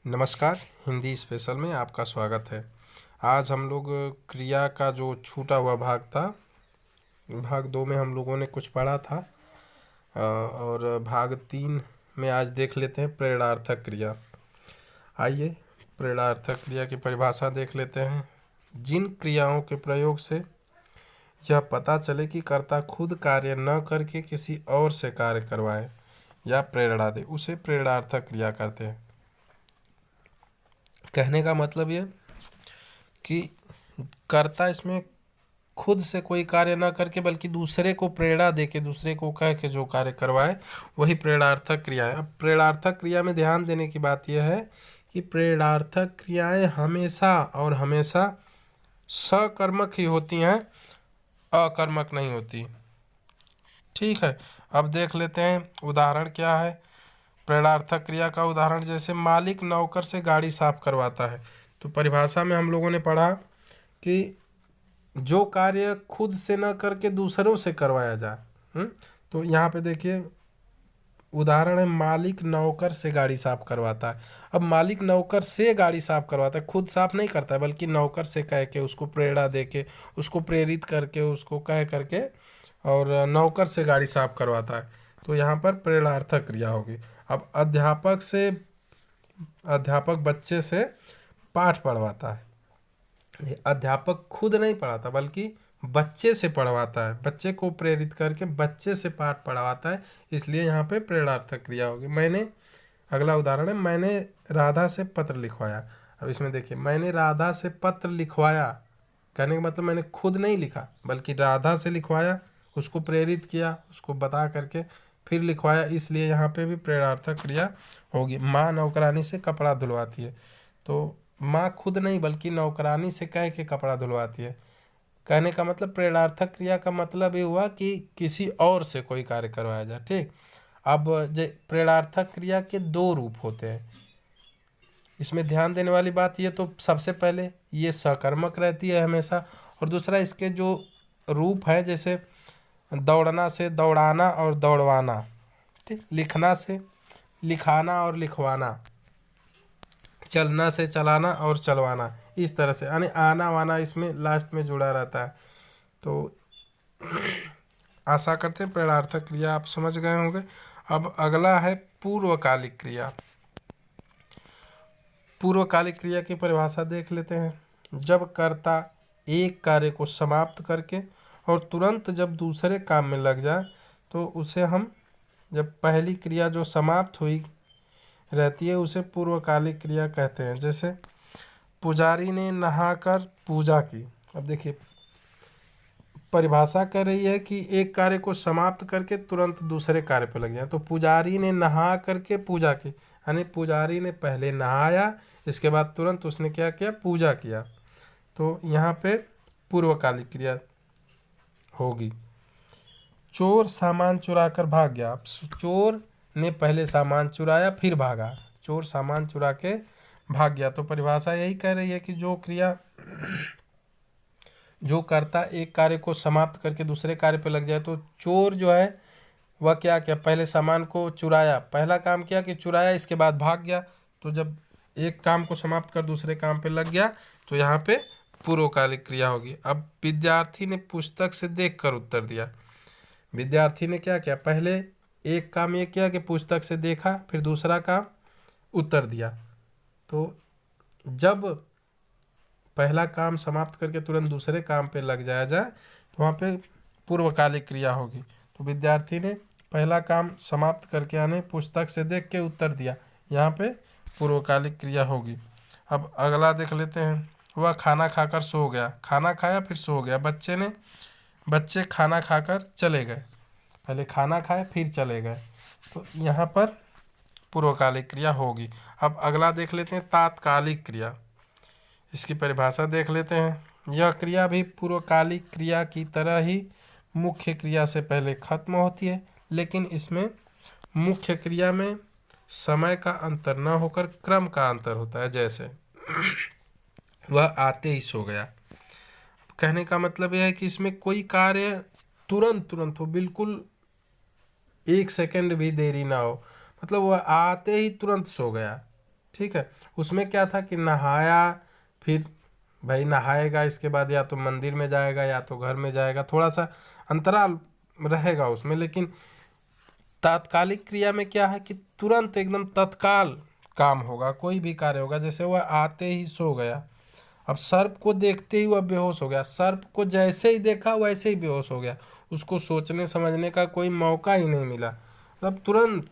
नमस्कार। हिंदी स्पेशल में आपका स्वागत है। आज हम लोग क्रिया का जो छूटा हुआ भाग था, भाग 2 में हम लोगों ने कुछ पढ़ा था और भाग 3 में आज देख लेते हैं प्रेरणार्थक क्रिया। आइए प्रेरणार्थक क्रिया की परिभाषा देख लेते हैं। जिन क्रियाओं के प्रयोग से यह पता चले कि कर्ता खुद कार्य न करके किसी और से कार्य करवाए या प्रेरणा दे, उसे प्रेरणार्थक क्रिया कहते हैं। कहने का मतलब ये कि कर्ता इसमें खुद से कोई कार्य ना करके बल्कि दूसरे को प्रेरणा दे के, दूसरे को कह के जो कार्य करवाए वही प्रेरणार्थक क्रिया है। अब प्रेरणार्थक क्रिया में ध्यान देने की बात यह है कि प्रेरणार्थक क्रियाएं हमेशा और हमेशा सकर्मक ही होती हैं, अकर्मक नहीं होती। ठीक है, अब देख लेते हैं उदाहरण क्या है प्रेरणार्थक क्रिया का। उदाहरण जैसे मालिक नौकर से गाड़ी साफ करवाता है। तो परिभाषा में हम लोगों ने पढ़ा कि जो कार्य खुद से न करके दूसरों से करवाया जाए। तो यहाँ पे देखिए उदाहरण है, मालिक नौकर से गाड़ी साफ करवाता है। अब मालिक नौकर से गाड़ी साफ करवाता है, खुद साफ नहीं करता है बल्कि नौकर से कह के, उसको प्रेरणा दे के, उसको प्रेरित करके, उसको कह करके और नौकर से गाड़ी साफ करवाता है। तो यहाँ पर प्रेरणार्थक क्रिया होगी। अब अध्यापक बच्चे से पाठ पढ़वाता है। अध्यापक खुद नहीं पढ़ाता बल्कि बच्चे से पढ़वाता है, बच्चे को प्रेरित करके बच्चे से पाठ पढ़वाता है, इसलिए यहाँ पे प्रेरणार्थक क्रिया होगी। अगला उदाहरण है, मैंने राधा से पत्र लिखवाया। अब इसमें देखिए, मैंने राधा से पत्र लिखवाया कहने का मतलब मैंने खुद नहीं लिखा बल्कि राधा से लिखवाया, उसको प्रेरित किया, उसको बता करके फिर लिखवाया, इसलिए यहाँ पे भी प्रेरणार्थक क्रिया होगी। माँ नौकरानी से कपड़ा धुलवाती है, तो माँ खुद नहीं बल्कि नौकरानी से कह के कपड़ा धुलवाती है। कहने का मतलब प्रेरणार्थक क्रिया का मतलब ये हुआ कि किसी और से कोई कार्य करवाया जाए। ठीक, अब प्रेरणार्थक क्रिया के 2 रूप होते हैं। इसमें ध्यान देने वाली बात ये, तो सबसे पहले ये सकर्मक रहती है हमेशा, और दूसरा इसके जो रूप है जैसे दौड़ना से दौड़ाना और दौड़वाना, ठीक, लिखना से लिखाना और लिखवाना, चलना से चलाना और चलवाना, इस तरह से, यानी आना वाना इसमें लास्ट में जुड़ा रहता है। तो आशा करते हैं प्रेरणार्थक क्रिया आप समझ गए होंगे। अब अगला है पूर्वकालिक क्रिया। पूर्वकालिक क्रिया की परिभाषा देख लेते हैं। जब कर्ता एक कार्य को समाप्त करके और तुरंत जब दूसरे काम में लग जाए तो उसे हम, जब पहली क्रिया जो समाप्त हुई रहती है उसे पूर्वकालिक क्रिया कहते हैं। जैसे पुजारी ने नहाकर पूजा की। अब देखिए परिभाषा कर रही है कि एक कार्य को समाप्त करके तुरंत दूसरे कार्य पर लग जाए। तो पुजारी ने नहा करके पूजा की, यानी पुजारी ने पहले नहाया, इसके बाद तुरंत उसने क्या किया, पूजा किया। तो यहाँ पे पूर्वकालिक क्रिया होगी। चोर सामान चुरा कर भाग गया। अब चोर ने पहले सामान चुराया फिर भागा, चोर सामान चुरा के भाग गया। तो परिभाषा यही कह रही है कि जो करता एक कार्य को समाप्त करके दूसरे कार्य पे लग जाए, तो चोर जो है वह क्या किया, पहले सामान को चुराया, पहला काम किया कि चुराया, इसके बाद भाग गया। तो जब एक काम को समाप्त कर दूसरे काम पे लग गया तो यहाँ पे पूर्वकालिक क्रिया होगी। अब विद्यार्थी ने पुस्तक से देखकर उत्तर दिया। विद्यार्थी ने क्या किया, पहले एक काम ये किया कि पुस्तक से देखा, फिर दूसरा काम उत्तर दिया। तो जब पहला काम समाप्त करके तुरंत दूसरे काम पे लग जाया जाए तो वहाँ पे पूर्वकालिक क्रिया होगी। तो विद्यार्थी ने पहला काम समाप्त करके यानी पुस्तक से देख के उत्तर दिया, यहाँ पे पूर्वकालिक क्रिया होगी। अब अगला देख लेते हैं। वह खाना खाकर सो गया। खाना खाया फिर सो गया। बच्चे खाना खाकर चले गए, पहले खाना खाए फिर चले गए, तो यहाँ पर पूर्वकालिक क्रिया होगी। अब अगला देख लेते हैं तात्कालिक क्रिया। इसकी परिभाषा देख लेते हैं। यह क्रिया भी पूर्वकालिक क्रिया की तरह ही मुख्य क्रिया से पहले खत्म होती है, लेकिन इसमें मुख्य क्रिया में समय का अंतर न होकर क्रम का अंतर होता है। जैसे वह आते ही सो गया। कहने का मतलब यह है कि इसमें कोई कार्य तुरंत तुरंत हो, बिल्कुल 1 सेकंड भी देरी ना हो, मतलब वह आते ही तुरंत सो गया। ठीक है। उसमें क्या था कि नहाया, फिर भाई नहाएगा, इसके बाद या तो मंदिर में जाएगा या तो घर में जाएगा, थोड़ा सा अंतराल रहेगा उसमें। लेकिन तात्कालिक क्रिया में क्या है कि तुरंत एकदम तत्काल काम होगा, कोई भी कार्य होगा। जैसे वह आते ही सो गया, अब सर्प को देखते ही वह बेहोश हो गया, सर्प को जैसे ही देखा वैसे ही बेहोश हो गया, उसको सोचने समझने का कोई मौका ही नहीं मिला। मतलब तुरंत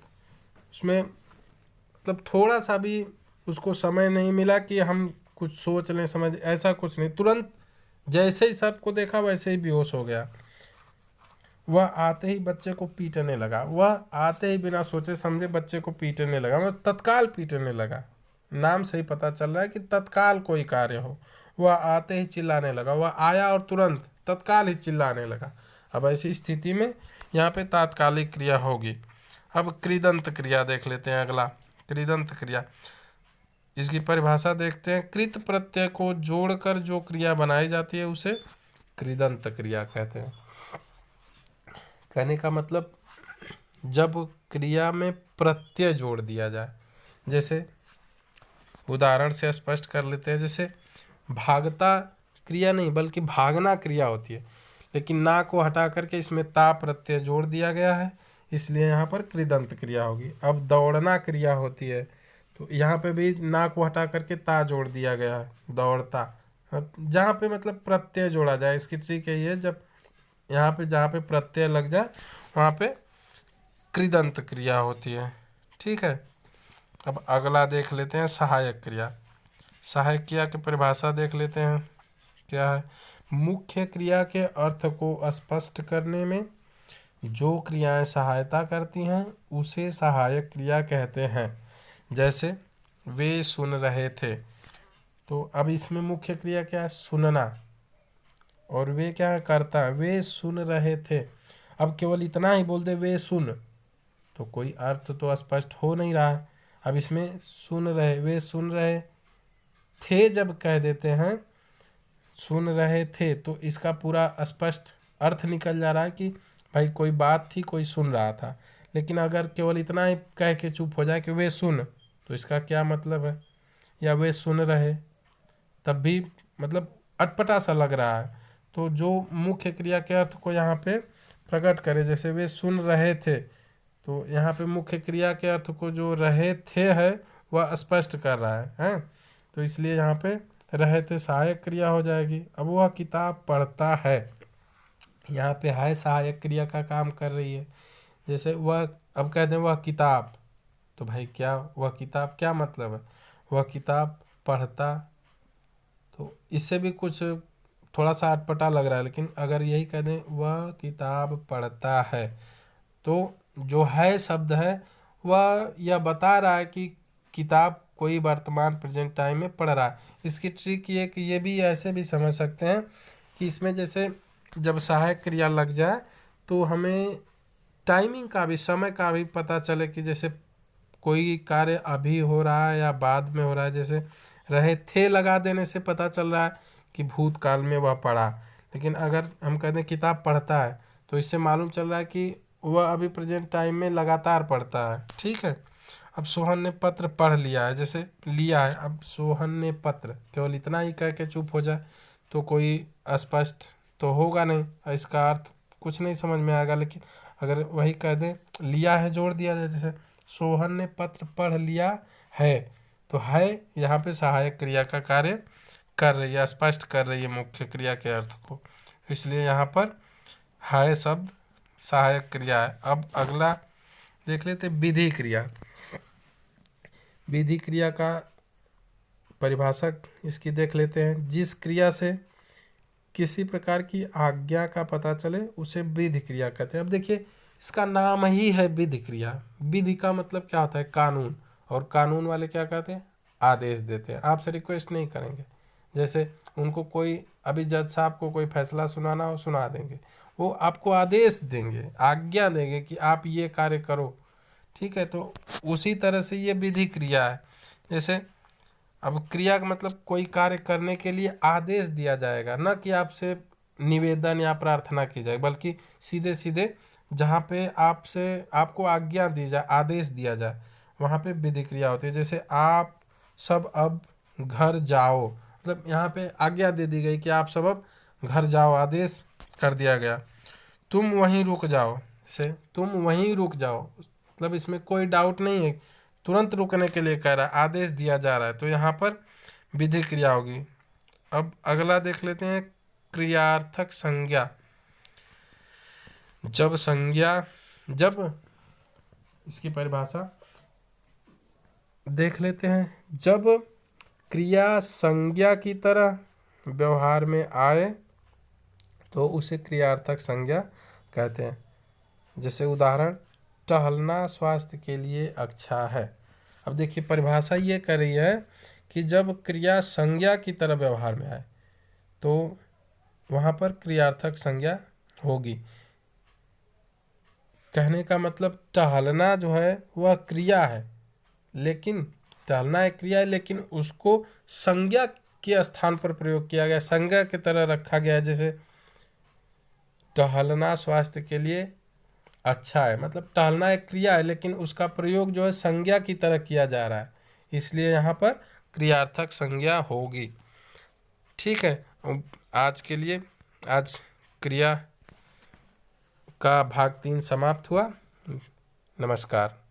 उसमें, मतलब थोड़ा सा भी उसको समय नहीं मिला कि हम कुछ सोच लें समझ, ऐसा कुछ नहीं, तुरंत जैसे ही सर्प को देखा वैसे ही बेहोश हो गया। वह आते ही बच्चे को पीटने लगा, वह आते ही बिना सोचे समझे बच्चे को पीटने लगा, मतलब तत्काल पीटने लगा। नाम से ही पता चल रहा है कि तत्काल कोई कार्य हो। वह आते ही चिल्लाने लगा, वह आया और तुरंत तत्काल ही चिल्लाने लगा। अब ऐसी स्थिति में यहाँ पे तात्कालिक क्रिया होगी। अब कृदंत क्रिया देख लेते हैं अगला। कृदंत क्रिया, इसकी परिभाषा देखते हैं। कृत प्रत्यय को जोड़कर जो क्रिया बनाई जाती है उसे कृदंत क्रिया कहते हैं। कहने का मतलब जब क्रिया में प्रत्यय जोड़ दिया जाए, जैसे उदाहरण से स्पष्ट कर लेते हैं। जैसे भागता क्रिया नहीं बल्कि भागना क्रिया होती है, लेकिन ना को हटा करके इसमें ता प्रत्यय जोड़ दिया गया है, इसलिए यहाँ पर कृदंत क्रिया होगी। अब दौड़ना क्रिया होती है, तो यहाँ पे भी ना को हटा करके ता जोड़ दिया गया है, दौड़ता। अब जहाँ पे मतलब प्रत्यय जोड़ा जाए, इसकी ट्रिक यही है, जब यहाँ पे जहाँ पे प्रत्यय लग जाए वहाँ पे कृदंत क्रिया होती है। ठीक है। अब अगला देख लेते हैं सहायक क्रिया। सहायक क्रिया की परिभाषा देख लेते हैं क्या है। मुख्य क्रिया के अर्थ को स्पष्ट करने में जो क्रियाएं सहायता करती हैं उसे सहायक क्रिया कहते हैं। जैसे वे सुन रहे थे, तो अब इसमें मुख्य क्रिया क्या है, सुनना, और वे क्या करता है, वे सुन रहे थे। अब केवल इतना ही बोल दे वे सुन, तो कोई अर्थ तो स्पष्ट हो नहीं रहा है। अब इसमें सुन रहे, वे सुन रहे थे जब कह देते हैं सुन रहे थे, तो इसका पूरा स्पष्ट अर्थ निकल जा रहा है कि भाई कोई बात थी, कोई सुन रहा था। लेकिन अगर केवल इतना ही कह के चुप हो जाए कि वे सुन, तो इसका क्या मतलब है, या वे सुन रहे, तब भी मतलब अटपटा सा लग रहा है। तो जो मुख्य क्रिया के अर्थ को यहाँ पे प्रकट करे, जैसे वे सुन रहे थे, तो यहाँ पे मुख्य क्रिया के अर्थ को जो रहे थे है वह स्पष्ट कर रहा है, हैं? तो इसलिए यहाँ पे रहे थे सहायक क्रिया हो जाएगी। अब वह किताब पढ़ता है, यहाँ पे है सहायक क्रिया का काम कर रही है। जैसे वह, अब कहते हैं वह किताब, तो भाई क्या वह किताब क्या मतलब है, वह किताब पढ़ता, तो इससे भी कुछ थोड़ा सा अटपटा लग रहा है। लेकिन अगर यही कह दें वह किताब पढ़ता है, तो जो है शब्द है वह यह बता रहा है कि किताब कोई वर्तमान प्रेजेंट टाइम में पढ़ रहा है। इसकी ट्रिक ये कि ये भी ऐसे भी समझ सकते हैं कि इसमें जैसे जब सहायक क्रिया लग जाए तो हमें टाइमिंग का भी, समय का भी पता चले कि जैसे कोई कार्य अभी हो रहा है या बाद में हो रहा है। जैसे रहे थे लगा देने से पता चल रहा है कि भूतकाल में वह पढ़ा, लेकिन अगर हम कहते हैं किताब पढ़ता है तो इससे मालूम चल रहा है कि वह अभी प्रेजेंट टाइम में लगातार पढ़ता है। ठीक है। अब सोहन ने पत्र पढ़ लिया है, जैसे लिया है, अब सोहन ने पत्र, केवल इतना ही कह के चुप हो जाए तो कोई स्पष्ट तो होगा नहीं, इसका अर्थ कुछ नहीं समझ में आएगा। लेकिन अगर वही कह दें लिया है जोड़ दिया जाए, जैसे सोहन ने पत्र पढ़ लिया है, तो है यहाँ पे सहायक क्रिया का कार्य कर रही है, स्पष्ट कर रही है मुख्य क्रिया के अर्थ को, इसलिए यहाँ पर है शब्द सहायक क्रिया है। अब अगला देख लेते विधि क्रिया। विधि क्रिया का परिभाषक इसकी देख लेते हैं। जिस क्रिया से किसी प्रकार की आज्ञा का पता चले उसे विधि क्रिया कहते हैं। अब देखिए इसका नाम ही है विधि क्रिया। विधि का मतलब क्या होता है, कानून, और कानून वाले क्या कहते हैं, आदेश देते हैं, आपसे रिक्वेस्ट नहीं करेंगे। जैसे उनको कोई, अभी जज साहब को कोई फैसला सुनाना हो सुना देंगे, वो आपको आदेश देंगे, आज्ञा देंगे कि आप ये कार्य करो। ठीक है। तो उसी तरह से ये विधि क्रिया है। जैसे अब क्रिया का मतलब कोई कार्य करने के लिए आदेश दिया जाएगा, न कि आपसे निवेदन या प्रार्थना की जाए, बल्कि सीधे सीधे जहाँ पे आपसे आपको आज्ञा दी जाए, आदेश दिया जाए, वहाँ पे विधि क्रिया होती है। जैसे आप सब अब घर जाओ, मतलब यहाँ पे आज्ञा दे दी गई कि आप सब अब घर जाओ, आदेश कर दिया गया। तुम वहीं रुक जाओ, से तुम वहीं रुक जाओ, मतलब इसमें कोई डाउट नहीं है, तुरंत रुकने के लिए कह रहा है, आदेश दिया जा रहा है, तो यहाँ पर विधि क्रिया होगी। अब अगला देख लेते हैं, क्रियार्थक संज्ञा। जब इसकी परिभाषा देख लेते हैं। जब क्रिया संज्ञा की तरह व्यवहार में आए तो उसे क्रियार्थक संज्ञा कहते हैं। जैसे उदाहरण, टहलना स्वास्थ्य के लिए अच्छा है। अब देखिए परिभाषा ये कर रही है कि जब क्रिया संज्ञा की तरह व्यवहार में आए तो वहाँ पर क्रियार्थक संज्ञा होगी। कहने का मतलब टहलना जो है वह क्रिया है, लेकिन टहलना एक क्रिया है, लेकिन उसको संज्ञा के स्थान पर प्रयोग किया गया, संज्ञा की तरह रखा गया है। जैसे टहलना स्वास्थ्य के लिए अच्छा है, मतलब टहलना एक क्रिया है लेकिन उसका प्रयोग जो है संज्ञा की तरह किया जा रहा है, इसलिए यहाँ पर क्रियार्थक संज्ञा होगी। ठीक है, आज के लिए आज क्रिया का भाग 3 समाप्त हुआ। नमस्कार।